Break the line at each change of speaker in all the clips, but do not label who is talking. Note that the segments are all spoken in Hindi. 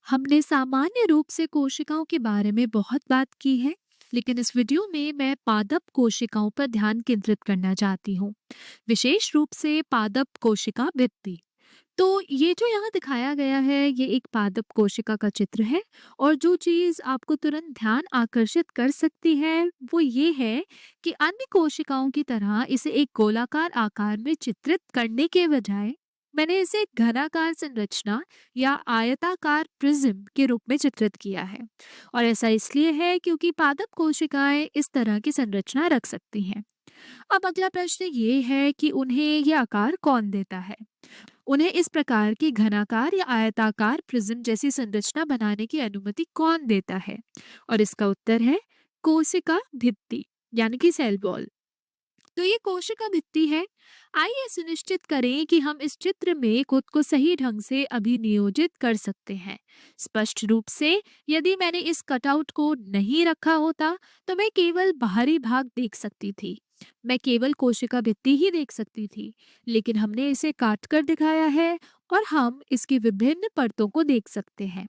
हमने सामान्य रूप से कोशिकाओं के बारे में बहुत बात की है, लेकिन इस वीडियो में मैं पादप कोशिकाओं पर ध्यान केंद्रित करना चाहती हूँ, विशेष रूप से पादप कोशिका भित्ति। तो ये जो यहाँ दिखाया गया है, ये एक पादप कोशिका का चित्र है। और जो चीज आपको तुरंत ध्यान आकर्षित कर सकती है, वो ये है कि अन्य कोशिकाओं की तरह इसे एक गोलाकार आकार में चित्रित करने के बजाय मैंने इसे एक घनाकार संरचना या आयताकार प्रिज्म के रूप में चित्रित किया है। और ऐसा इसलिए है क्योंकि पादप कोशिकाएं इस तरह की संरचना रख सकती हैं। अब अगला प्रश्न ये है कि उन्हें ये आकार कौन देता है। उन्हें इस प्रकार की घनाकार या आयताकार प्रिज्म जैसी संरचना बनाने की अनुमति कौन देता है। और इसका उत्तर है कोशिका भित्ति, यानी कि सेल वॉल। तो ये कोशिका भित्ति है। आइए सुनिश्चित करें कि हम इस चित्र में खुद को सही ढंग से अभिनियोजित कर सकते हैं। स्पष्ट रूप से, यदि मैंने इस कटआउट को नहीं रखा होता तो मैं केवल बाहरी भाग देख सकती थी। मैं केवल कोशिका भित्ति ही देख सकती थी। लेकिन हमने इसे काट कर दिखाया है और हम इसकी विभिन्न परतों को देख सकते हैं।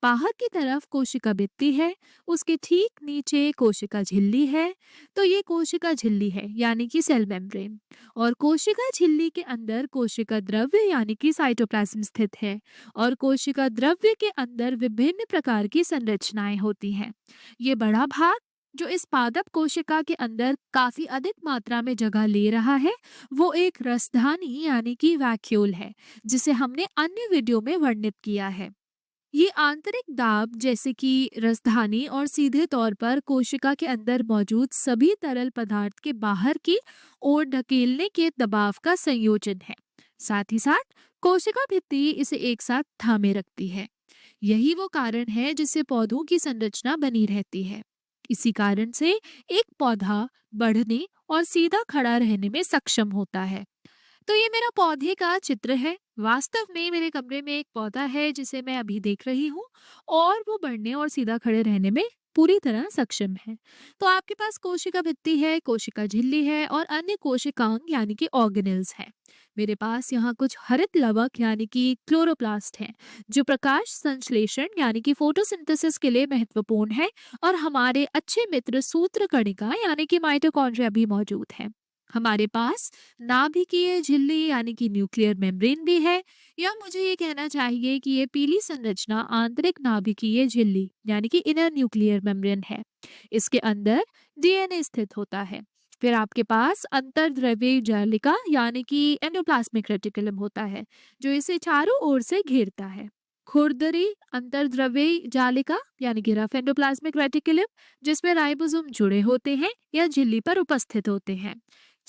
बाहर की तरफ कोशिका भित्ति है, उसके ठीक नीचे कोशिका झिल्ली है। तो ये कोशिका झिल्ली है, यानी कि सेल मेम्ब्रेन। और कोशिका झिल्ली के अंदर कोशिका द्रव्य यानी कि साइटोप्लाज्म स्थित है। और कोशिका द्रव्य के अंदर विभिन्न प्रकार की संरचनाएं होती हैं। ये बड़ा भाग जो इस पादप कोशिका के अंदर काफी अधिक मात्रा में जगह ले रहा है, वो एक रसधानी यानी कि वैक्यूल है, जिसे हमने अन्य वीडियो में वर्णित किया है। ये आंतरिक दाब जैसे कि राजधानी और सीधे तौर पर कोशिका के अंदर मौजूद सभी तरल पदार्थ के बाहर की ओर ढकेलने के दबाव का संयोजन है। साथ ही साथ कोशिका भित्ति इसे एक साथ थामे रखती है। यही वो कारण है जिससे पौधों की संरचना बनी रहती है। इसी कारण से एक पौधा बढ़ने और सीधा खड़ा रहने में सक्षम होता है। तो ये मेरा पौधे का चित्र है। वास्तव में मेरे कमरे में एक पौधा है जिसे मैं अभी देख रही हूँ, और वो बढ़ने और सीधा खड़े रहने में पूरी तरह सक्षम है। तो आपके पास कोशिका भित्ति है, कोशिका झिल्ली है और अन्य कोशिकांग यानी कि ऑर्गेनेल्स हैं। मेरे पास यहाँ कुछ हरित लवक यानी कि क्लोरोप्लास्ट हैं, जो प्रकाश संश्लेषण यानी कि फोटोसिंथेसिस के लिए महत्वपूर्ण है। और हमारे अच्छे मित्र सूत्रकणिका यानी कि माइटोकॉन्ड्रिया भी मौजूद है। हमारे पास नाभिकीय झिल्ली यानी कि न्यूक्लियर मेम्ब्रेन भी है। या मुझे ये कहना चाहिए कि ये पीली संरचना आंतरिक नाभिकीय झिल्ली यानी कि इनर न्यूक्लियर मेम्ब्रेन है। इसके अंदर डीएनए स्थित होता है। फिर आपके पास अंतर्द्रव्यी जालिका यानी कि एंडोप्लाज्मिक रेटिकुलम होता है, जो इसे चारों ओर से घेरता है। खुरदरी अंतर्द्रव्यी जालिका यानी कि रफ एंडोप्लाज्मिक रेटिकुलम, जिसमें राइबोसोम जुड़े होते हैं या झिल्ली पर उपस्थित होते हैं।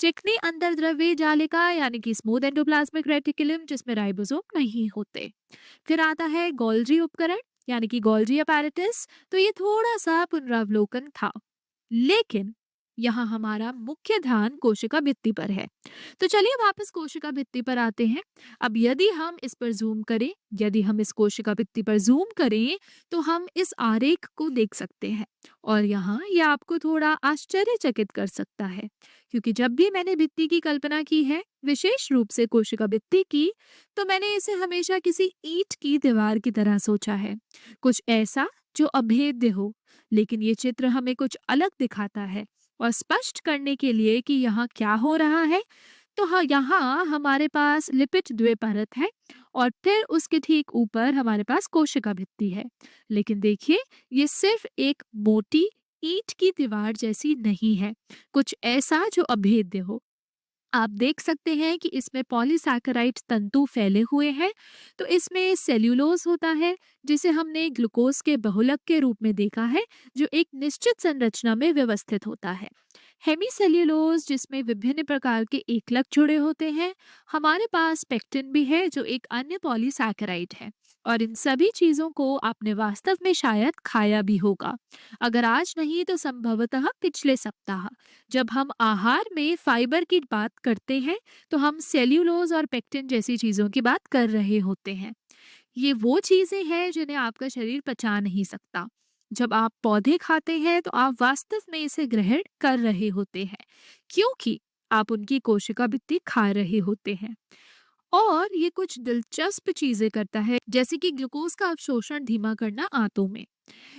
चिकनी अंतर्द्रव्यी जालिका यानी कि स्मूथ एंडोप्लाज्मिक रेटिकुलम, जिसमें राइबोसोम नहीं होते। फिर आता है गोल्जी उपकरण यानी कि गोल्जी अपैरेटस। तो ये थोड़ा सा पुनरावलोकन था, लेकिन यहाँ हमारा मुख्य ध्यान कोशिका भित्ति पर है। तो चलिए वापस कोशिका भित्ति पर आते हैं। अब यदि हम इस कोशिका भित्ति पर जूम करें तो हम इस आरेख को देख सकते हैं। और यहाँ यह आपको थोड़ा आश्चर्यचकित कर सकता है, क्योंकि जब भी मैंने भित्ति की कल्पना की है, विशेष रूप से कोशिका भित्ति की, तो मैंने इसे हमेशा किसी ईंट की दीवार की तरह सोचा है, कुछ ऐसा जो अभेद्य हो। लेकिन ये चित्र हमें कुछ अलग दिखाता है। और स्पष्ट करने के लिए कि यहाँ क्या हो रहा है, तो हाँ, यहाँ हमारे पास लिपिड द्विपरत है और फिर उसके ठीक ऊपर हमारे पास कोशिका भित्ति है। लेकिन देखिए, ये सिर्फ एक मोटी ईंट की दीवार जैसी नहीं है, कुछ ऐसा जो अभेद्य हो। आप देख सकते हैं कि इसमें पॉलीसैकेराइड तंतु फैले हुए हैं। तो इसमें सेल्यूलोज होता है, जिसे हमने ग्लूकोज के बहुलक के रूप में देखा है, जो एक निश्चित संरचना में व्यवस्थित होता है। हेमीसेल्यूलोज, जिसमें विभिन्न प्रकार के एकलक जुड़े होते हैं। हमारे पास पेक्टिन भी है, जो एक अन्य पॉलीसैकेराइड है। और इन सभी चीजों को आपने वास्तव में शायद खाया भी होगा, अगर आज नहीं तो संभवतः पिछले सप्ताह। जब हम आहार में फाइबर की बात करते हैं, तो हम सेल्यूलोज और पेक्टिन जैसी चीजों की बात कर रहे होते हैं। ये वो चीजें हैं जिन्हें आपका शरीर पचा नहीं सकता। जब आप पौधे खाते हैं तो आप वास्तव में इसे ग्रहण कर रहे होते हैं, क्योंकि आप उनकी कोशिका भित्ति खा रहे होते हैं। और ये कुछ दिलचस्प चीजें करता है, जैसे कि ग्लूकोज का अवशोषण धीमा करना आंतों में।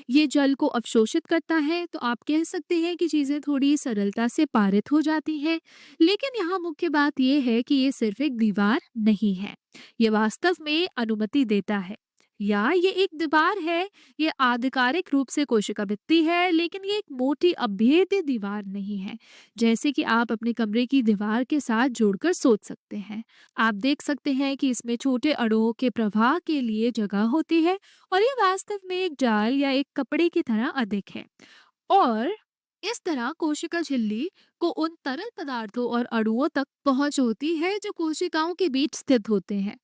ये जल को अवशोषित करता है, तो आप कह सकते हैं कि चीजें थोड़ी सरलता से पारित हो जाती हैं। लेकिन यहाँ मुख्य बात यह है कि ये सिर्फ एक दीवार नहीं है, ये वास्तव में अनुमति देता है, या ये एक दीवार है, ये आधिकारिक रूप से कोशिका भित्ति है, लेकिन ये एक मोटी अभेद्य दीवार नहीं है, जैसे कि आप अपने कमरे की दीवार के साथ जोड़कर सोच सकते हैं। आप देख सकते हैं कि इसमें छोटे अणुओं के प्रवाह के लिए जगह होती है, और ये वास्तव में एक जाल या एक कपड़े की तरह अधिक है। और इस तरह कोशिका झिल्ली को उन तरल पदार्थों और अणुओं तक पहुंच होती है जो कोशिकाओं के बीच स्थित होते हैं।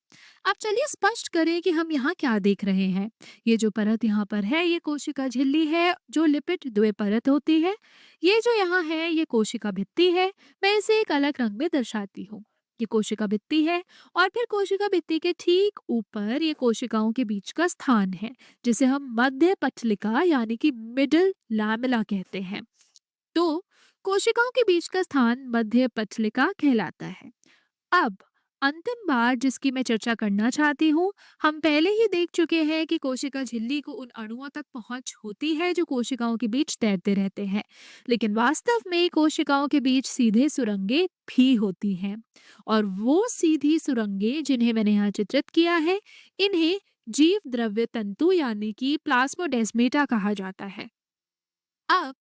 अब चलिए स्पष्ट करें कि हम यहाँ क्या देख रहे हैं। ये जो परत यहाँ पर है, ये कोशिका झिल्ली है जो लिपिड द्वि परत होती है। ये जो यहाँ है, ये कोशिका भित्ति है। मैं इसे एक अलग रंग में दर्शाती हूँ। ये कोशिका भित्ति है, और फिर कोशिका भित्ति के ठीक ऊपर ये कोशिकाओं के बीच का स्थान है, जिसे हम मध्य पटलिका यानी कि मिडिल लैमेला कहते हैं। तो कोशिकाओं के बीच का स्थान मध्य पटलिका कहलाता है। अब अंतिम बात जिसकी मैं चर्चा करना चाहती हूँ, हम पहले ही देख चुके हैं कि कोशिका झिल्ली को उन अणुओं तक पहुंच होती है जो कोशिकाओं के बीच तैरते रहते हैं, लेकिन वास्तव में कोशिकाओं के बीच सीधे सुरंगें भी होती हैं। और वो सीधी सुरंगें जिन्हें मैंने यहाँ चित्रित किया है, इन्हें जीव द्रव्य तंतु यानी कि प्लाज्मोडेस्माटा कहा जाता है। अब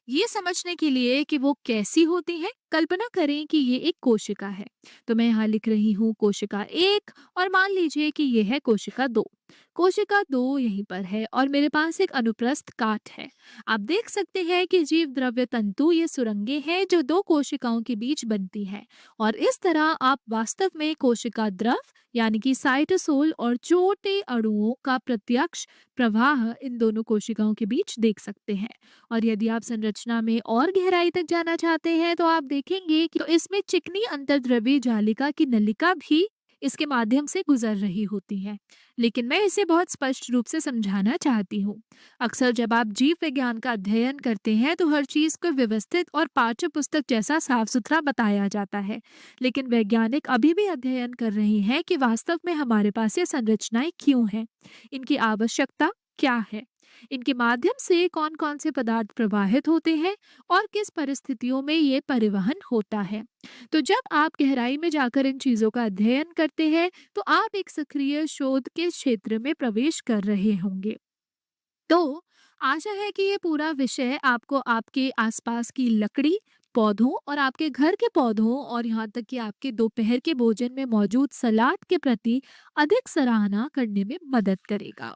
ये समझने के लिए कि वो कैसी होती हैं, कल्पना करें कि ये एक कोशिका है। तो मैं यहाँ लिख रही हूँ कोशिका एक, और मान लीजिए कि ये है कोशिका दो। कोशिका दो यहीं पर है, और मेरे पास एक अनुप्रस्थ काट है। आप देख सकते हैं कि जीव द्रव्य तंतु ये सुरंगें हैं जो दो कोशिकाओं के बीच बनती हैं, और इस तरह आप वास्तव में कोशिका द्रव यानी कि साइटोसोल और छोटे अणुओं का प्रत्यक्ष प्रवाह इन दोनों कोशिकाओं के बीच देख सकते हैं। और यदि आप संरचना में और गहराई तक जाना चाहते हैं, तो आप देखेंगे कि तो इसमें चिकनी अंतर्द्रव्यीय जालिका की नलिका भी इसके माध्यम से गुजर रही होती है। लेकिन मैं इसे बहुत स्पष्ट रूप से समझाना चाहती हूँ। अक्सर जब आप जीव विज्ञान का अध्ययन करते हैं, तो हर चीज को व्यवस्थित और पाठ्य पुस्तक जैसा साफ सुथरा बताया जाता है। लेकिन वैज्ञानिक अभी भी अध्ययन कर रहे हैं कि वास्तव में हमारे पास ये संरचनाएं क्यों हैं, इनकी आवश्यकता क्या है, इनके माध्यम से कौन कौन से पदार्थ प्रवाहित होते हैं, और किस परिस्थितियों में ये परिवहन होता है। तो जब आप गहराई में जाकर इन चीजों का अध्ययन करते हैं, तो आप एक सक्रिय शोध के क्षेत्र में प्रवेश कर रहे होंगे। तो आशा है कि ये पूरा विषय आपको आपके आसपास की लकड़ी, पौधों और आपके घर के पौधों, और यहाँ तक कि आपके दोपहर के भोजन में मौजूद सलाद के प्रति अधिक सराहना करने में मदद करेगा।